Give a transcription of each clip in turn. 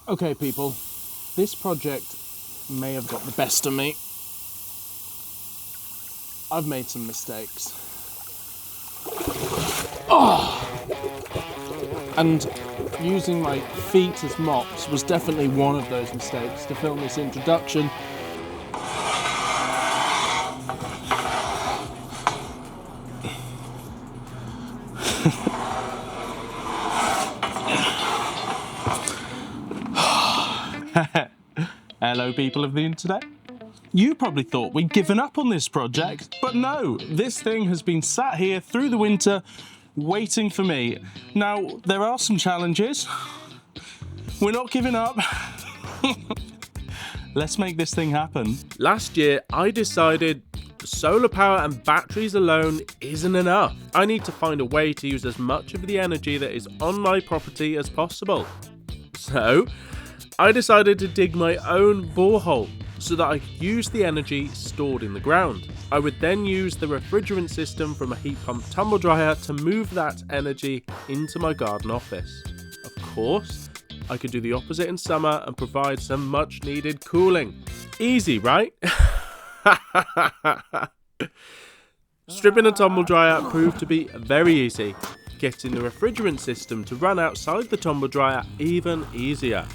Okay, people, this project may have got the best of me. I've made some mistakes. And using my feet as mops was definitely one of those mistakes to film this introduction. Hello, people of the internet. You probably thought we'd given up on this project, but no, this thing has been sat here through the winter waiting for me. Now, there are some challenges. We're not giving up. Let's make this thing happen. Last year, I decided solar power and batteries alone isn't enough. I need to find a way to use as much of the energy that is on my property as possible. So, I decided to dig my own borehole so that I could use the energy stored in the ground. I would then use the refrigerant system from a heat pump tumble dryer to move that energy into my garden office. Of course, I could do the opposite in summer and provide some much needed cooling. Easy, right? Stripping a tumble dryer proved to be very easy. Getting the refrigerant system to run outside the tumble dryer even easier.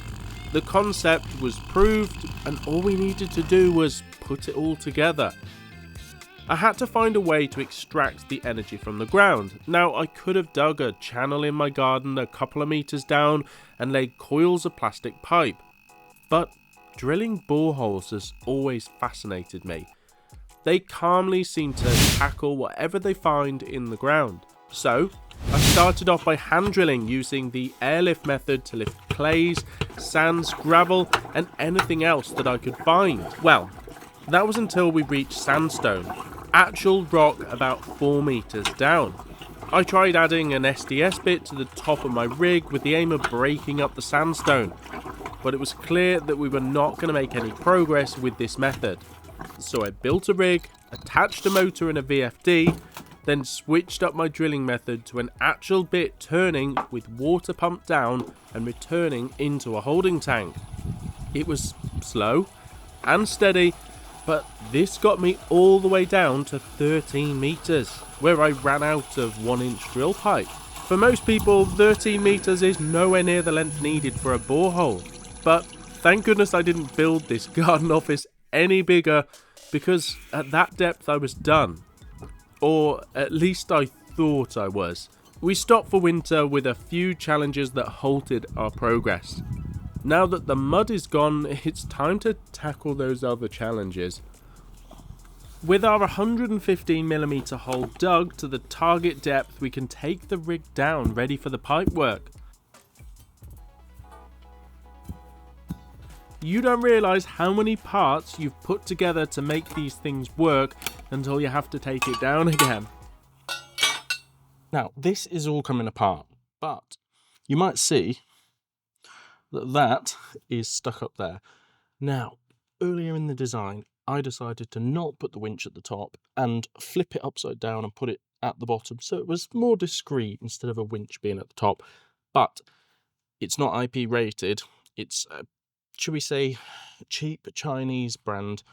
The concept was proved and all we needed to do was put it all together. I had to find a way to extract the energy from the ground. Now I could have dug a channel in my garden a couple of meters down and laid coils of plastic pipe. But drilling boreholes has always fascinated me. They calmly seem to tackle whatever they find in the ground. So I started off by hand drilling using the airlift method to lift clays, sands, gravel and anything else that I could find. Well, that was until we reached sandstone, actual rock about 4 meters down. I tried adding an SDS bit to the top of my rig with the aim of breaking up the sandstone, but it was clear that we were not going to make any progress with this method. So I built a rig, attached a motor and a VFD, then switched up my drilling method to an actual bit turning with water pumped down and returning into a holding tank. It was slow and steady, but this got me all the way down to 13 meters, where I ran out of 1-inch drill pipe. For most people, 13 meters is nowhere near the length needed for a borehole. But thank goodness I didn't build this garden office any bigger, because at that depth I was done. Or at least I thought I was. We stopped for winter with a few challenges that halted our progress. Now that the mud is gone, it's time to tackle those other challenges. With our 115mm hole dug to the target depth, we can take the rig down ready for the pipe work. You don't realise how many parts you've put together to make these things work until you have to take it down again. Now, this is all coming apart, but you might see that that is stuck up there. Now, earlier in the design, I decided to not put the winch at the top and flip it upside down and put it at the bottom, so it was more discreet instead of a winch being at the top. But it's not IP rated. It's should we say, cheap Chinese brand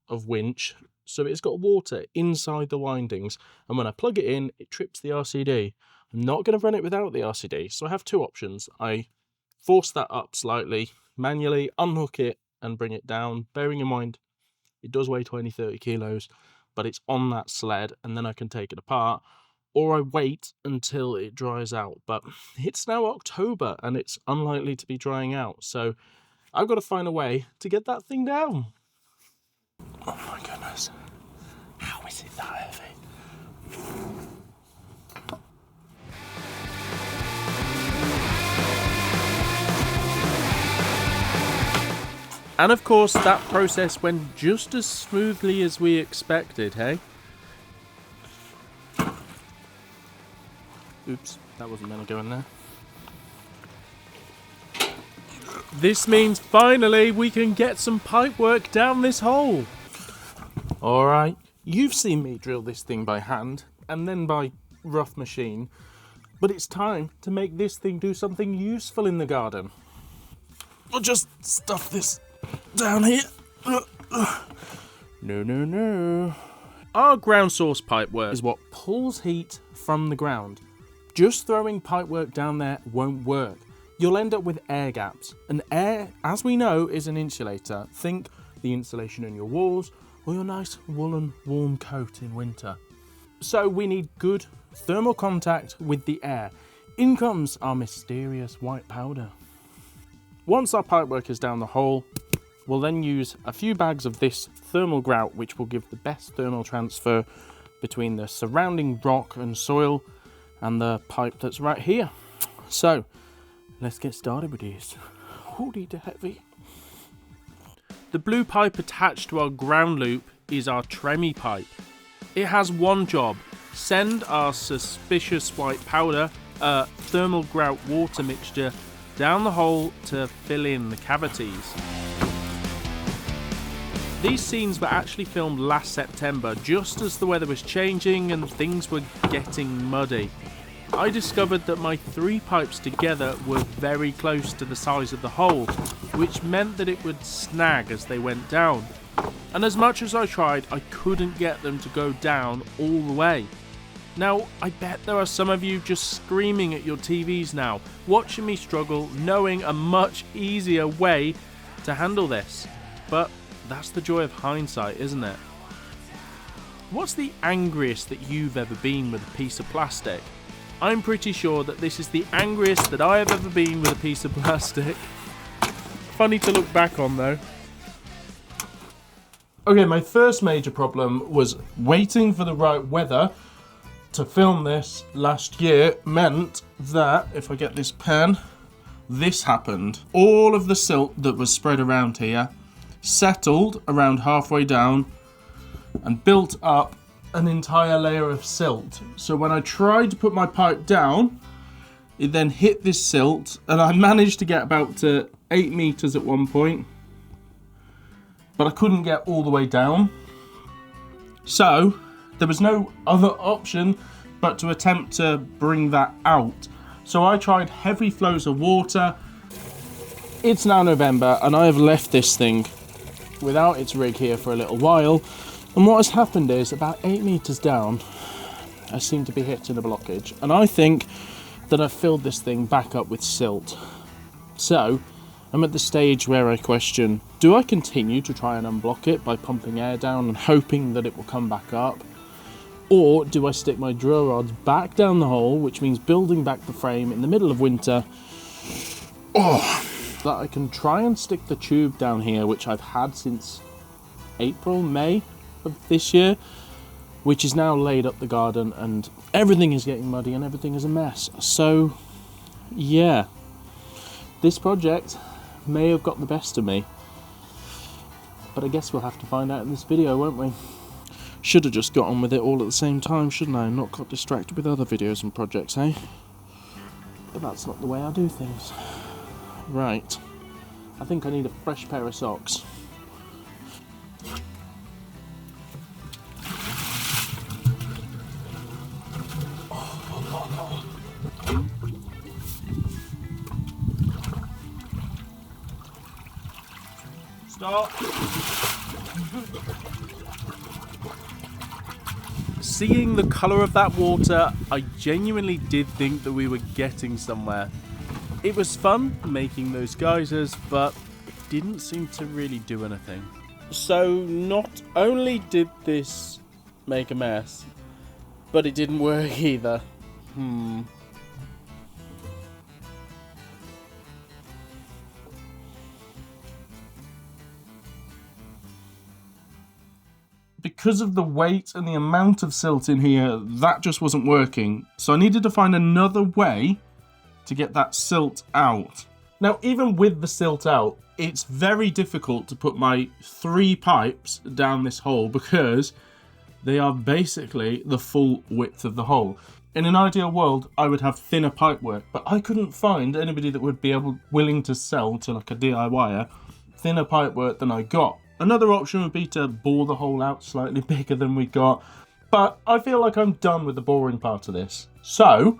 of winch. So it's got water inside the windings, and when I plug it in, it trips the RCD. I'm not going to run it without the RCD, so I have two options. I force that up slightly, manually unhook it and bring it down, bearing in mind it does weigh 20-30 kilos, but it's on that sled, and then I can take it apart. Or I wait until it dries out, but it's now October and it's unlikely to be drying out, so I've got to find a way to get that thing down. Oh my goodness. How is it that heavy? And of course, that process went just as smoothly as we expected, hey? Oops, that wasn't meant to go in there. This means finally we can get some pipe work down this hole. Alright, you've seen me drill this thing by hand and then by rough machine, but it's time to make this thing do something useful in the garden. I'll just stuff this down here. No. Our ground source pipework is what pulls heat from the ground. Just throwing pipework down there won't work. You'll end up with air gaps. And air, as we know, is an insulator. Think the insulation in your walls or your nice woolen warm coat in winter. So we need good thermal contact with the air. In comes our mysterious white powder. Once our pipework is down the hole, we'll then use a few bags of this thermal grout, which will give the best thermal transfer between the surrounding rock and soil and the pipe that's right here. So let's get started with this. Holy heavy. The blue pipe attached to our ground loop is our Tremie pipe. It has one job: send our suspicious white powder, a thermal grout water mixture, down the hole to fill in the cavities. These scenes were actually filmed last September, just as the weather was changing and things were getting muddy. I discovered that my 3 pipes together were very close to the size of the hole, which meant that it would snag as they went down. And as much as I tried, I couldn't get them to go down all the way. Now, I bet there are some of you just screaming at your TVs now, watching me struggle, knowing a much easier way to handle this. But that's the joy of hindsight, isn't it? What's the angriest that you've ever been with a piece of plastic? I'm pretty sure that this is the angriest that I have ever been with a piece of plastic. Funny to look back on though. Okay, my first major problem was waiting for the right weather to film this last year. Meant that, if I get this pen, this happened. All of the silt that was spread around here settled around halfway down and built up an entire layer of silt. So when I tried to put my pipe down, it then hit this silt, and I managed to get about to 8 meters at one point, but I couldn't get all the way down. So there was no other option but to attempt to bring that out. So I tried heavy flows of water. It's now November and I have left this thing without its rig here for a little while. And what has happened is, about 8 meters down, I seem to be hitting a blockage. And I think that I've filled this thing back up with silt. So I'm at the stage where I question, do I continue to try and unblock it by pumping air down and hoping that it will come back up? Or do I stick my drill rods back down the hole, which means building back the frame in the middle of winter, that I can try and stick the tube down here, which I've had since April, May of this year, which is now laid up the garden, and everything is getting muddy and everything is a mess. So yeah, this project may have got the best of me, but I guess we'll have to find out in this video, won't we? Should have just got on with it all at the same time, shouldn't I? Not got distracted with other videos and projects, eh? But that's not the way I do things. Right, I think I need a fresh pair of socks. Stop. Seeing the colour of that water, I genuinely did think that we were getting somewhere. It was fun making those geysers, but it didn't seem to really do anything. So not only did this make a mess, but it didn't work either. Because of the weight and the amount of silt in here, that just wasn't working. So I needed to find another way to get that silt out. Now, even with the silt out, it's very difficult to put my 3 pipes down this hole because they are basically the full width of the hole. In an ideal world, I would have thinner pipework, but I couldn't find anybody that would be willing to sell to like a DIYer thinner pipework than I got. Another option would be to bore the hole out slightly bigger than we got, but I feel like I'm done with the boring part of this. So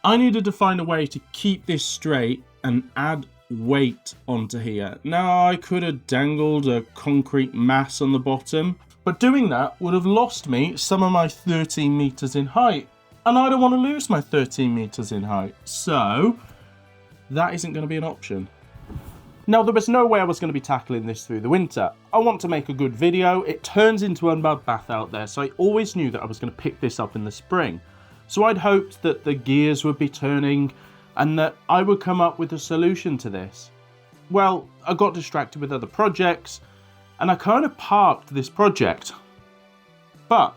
I needed to find a way to keep this straight and add weight onto here. Now, I could have dangled a concrete mass on the bottom, but doing that would have lost me some of my 13 meters in height. And I don't want to lose my 13 meters in height. So that isn't going to be an option. Now, there was no way I was going to be tackling this through the winter. I want to make a good video. It turns into a mud bath out there, so I always knew that I was going to pick this up in the spring. So I'd hoped that the gears would be turning and that I would come up with a solution to this. Well, I got distracted with other projects and I kind of parked this project. But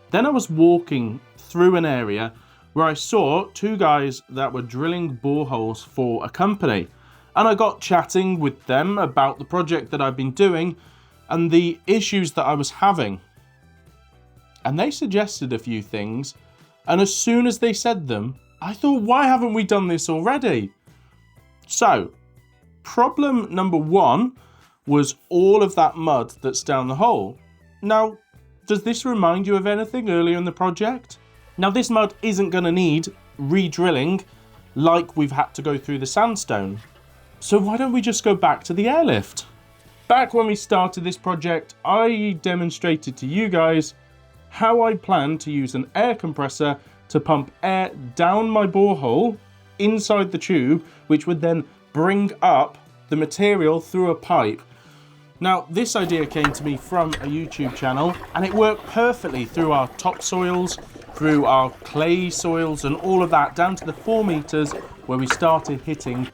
then I was walking through an area where I saw two guys that were drilling boreholes for a company. And I got chatting with them about the project that I've been doing and the issues that I was having. And they suggested a few things. And as soon as they said them, I thought, why haven't we done this already? So, problem number one was all of that mud that's down the hole. Now, does this remind you of anything earlier in the project? Now, this mud isn't going to need re-drilling like we've had to go through the sandstone. So why don't we just go back to the airlift? Back when we started this project, I demonstrated to you guys how I plan to use an air compressor to pump air down my borehole inside the tube, which would then bring up the material through a pipe. Now, this idea came to me from a YouTube channel, and it worked perfectly through our topsoils, through our clay soils, and all of that, down to the 4 meters where we started hitting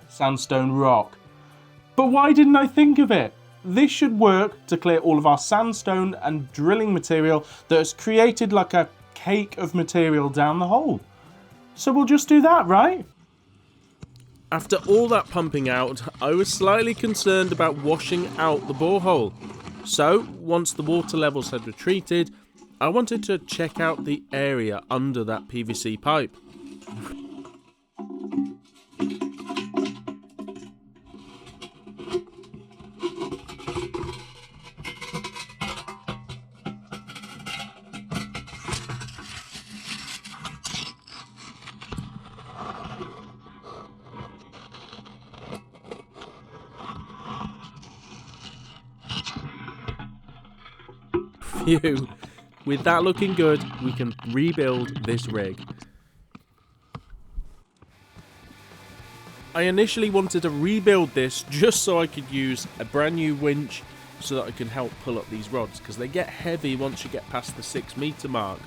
sandstone rock. But why didn't I think of it? This should work to clear all of our sandstone and drilling material that has created like a cake of material down the hole. So we'll just do that, right? After all that pumping out, I was slightly concerned about washing out the borehole. So, once the water levels had retreated, I wanted to check out the area under that PVC pipe. Phew. With that looking good, we can rebuild this rig. I initially wanted to rebuild this just so I could use a brand new winch so that I can help pull up these rods, because they get heavy once you get past the 6 meter mark.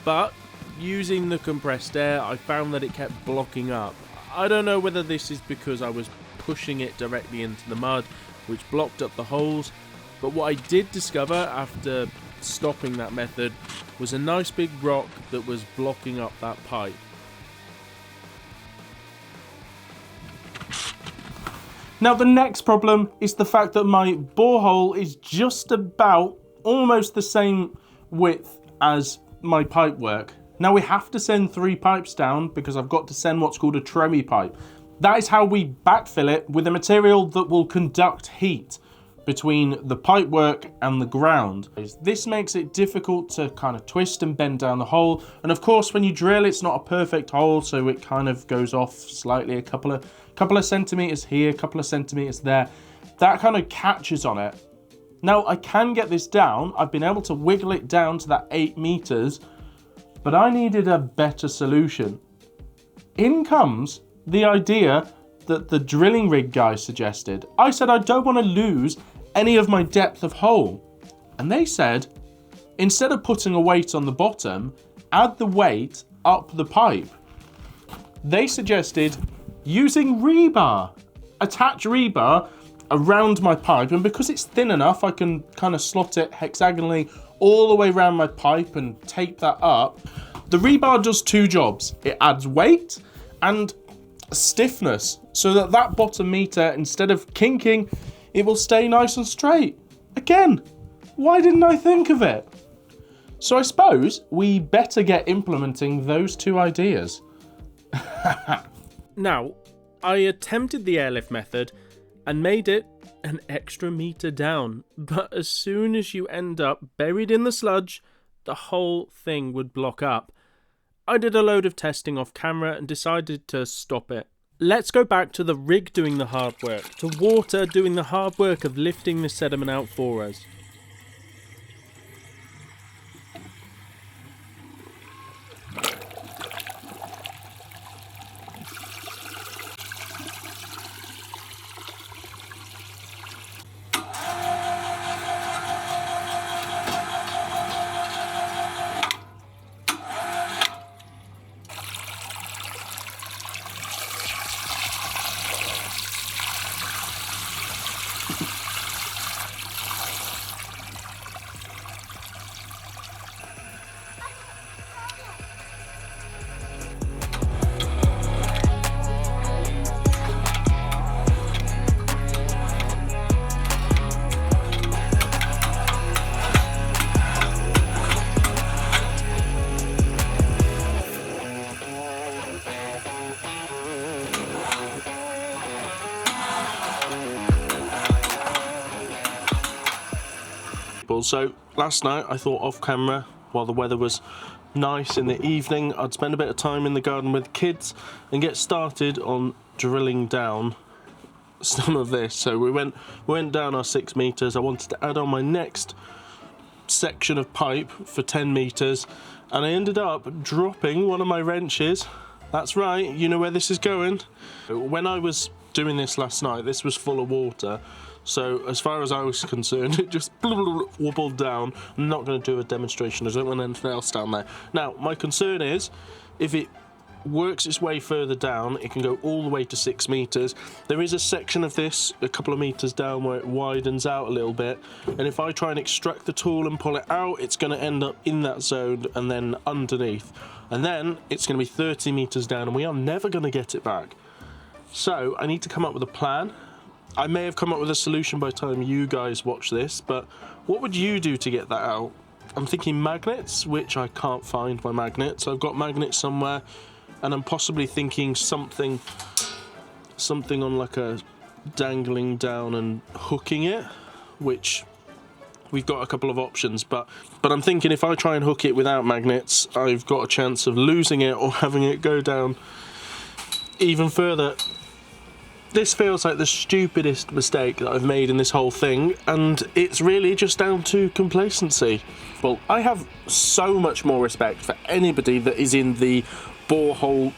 But using the compressed air, I found that it kept blocking up. I don't know whether this is because I was pushing it directly into the mud, which blocked up the holes, but what I did discover after stopping that method was a nice big rock that was blocking up that pipe. Now the next problem is the fact that my borehole is just about almost the same width as my pipe work. Now we have to send 3 pipes down because I've got to send what's called a tremie pipe. That is how we backfill it with a material that will conduct heat between the pipework and the ground. This makes it difficult to kind of twist and bend down the hole, and of course when you drill it's not a perfect hole, so it kind of goes off slightly, a couple of centimeters here, a couple of centimeters there. That kind of catches on it. Now I can get this down, I've been able to wiggle it down to that 8 meters, but I needed a better solution. In comes the idea that the drilling rig guy suggested. I said I don't want to lose any of my depth of hole. And they said, instead of putting a weight on the bottom, add the weight up the pipe. They suggested using rebar. Attach rebar around my pipe, and because it's thin enough, I can kind of slot it hexagonally all the way around my pipe and tape that up. The rebar does 2 jobs. It adds weight and stiffness, so that that bottom meter, instead of kinking, it will stay nice and straight. Again, why didn't I think of it? So I suppose we better get implementing those 2 ideas. Now, I attempted the airlift method and made it an extra meter down, but as soon as you end up buried in the sludge, the whole thing would block up. I did a load of testing off camera and decided to stop it. Let's go back to the rig doing the hard work, to water doing the hard work of lifting the sediment out for us. So last night I thought off camera, while the weather was nice in the evening, I'd spend a bit of time in the garden with the kids and get started on drilling down some of this. So we went down our 6 meters. I wanted to add on my next section of pipe for 10 meters, and I ended up dropping one of my wrenches. That's right, you know where this is going. When I was doing this last night, this was full of water. So as far as I was concerned, it just wobbled down. I'm not going to do a demonstration. I don't want anything else down there. Now, my concern is, if it works its way further down, it can go all the way to 6 meters. There is a section of this a couple of meters down where it widens out a little bit. And if I try and extract the tool and pull it out, it's going to end up in that zone and then underneath. And then it's going to be 30 meters down and we are never going to get it back. So I need to come up with a plan. I may have come up with a solution by the time you guys watch this, but what would you do to get that out? I'm thinking magnets, which I can't find my magnets. I've got magnets somewhere, and I'm possibly thinking something on like a dangling down and hooking it, which we've got a couple of options, but I'm thinking if I try and hook it without magnets, I've got a chance of losing it or having it go down even further. This feels like the stupidest mistake that I've made in this whole thing, and it's really just down to complacency. Well, I have so much more respect for anybody that is in the borehole,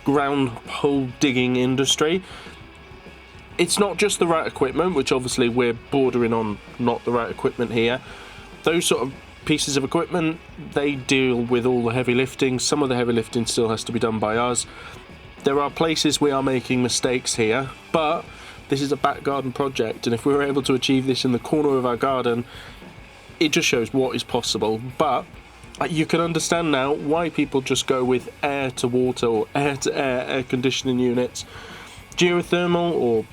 ground hole digging industry. It's not just the right equipment, which obviously we're bordering on not the right equipment here. Those sort of pieces of equipment, they deal with all the heavy lifting. Some of the heavy lifting still has to be done by us. There are places we are making mistakes here, but this is a back garden project, and if we were able to achieve this in the corner of our garden, it just shows what is possible. But you can understand now why people just go with air to water or air to air conditioning units. Geothermal, or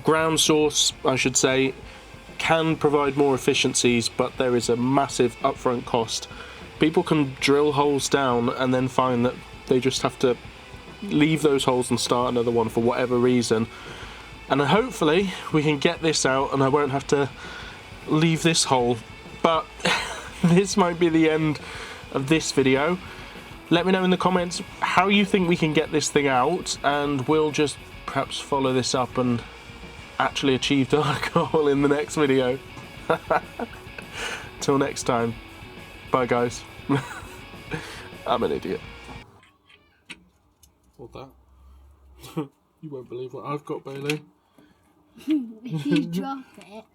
ground source I should say, can provide more efficiencies, but there is a massive upfront cost. People can drill holes down and then find that they just have to leave those holes and start another one for whatever reason, and hopefully we can get this out and I won't have to leave this hole. But this might be the end of this video. Let me know in the comments how you think we can get this thing out, and we'll just perhaps follow this up and actually achieve our goal in the next video. Till next time, bye guys. I'm an idiot. What that? You won't believe what I've got, Bailey. If you drop it.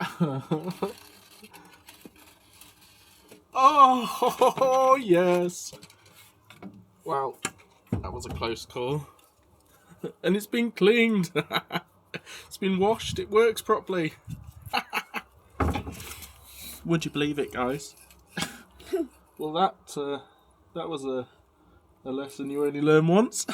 Oh, yes. Wow, that was a close call. And it's been cleaned. It's been washed. It works properly. Would you believe it, guys? Well, that was a lesson you only learn once.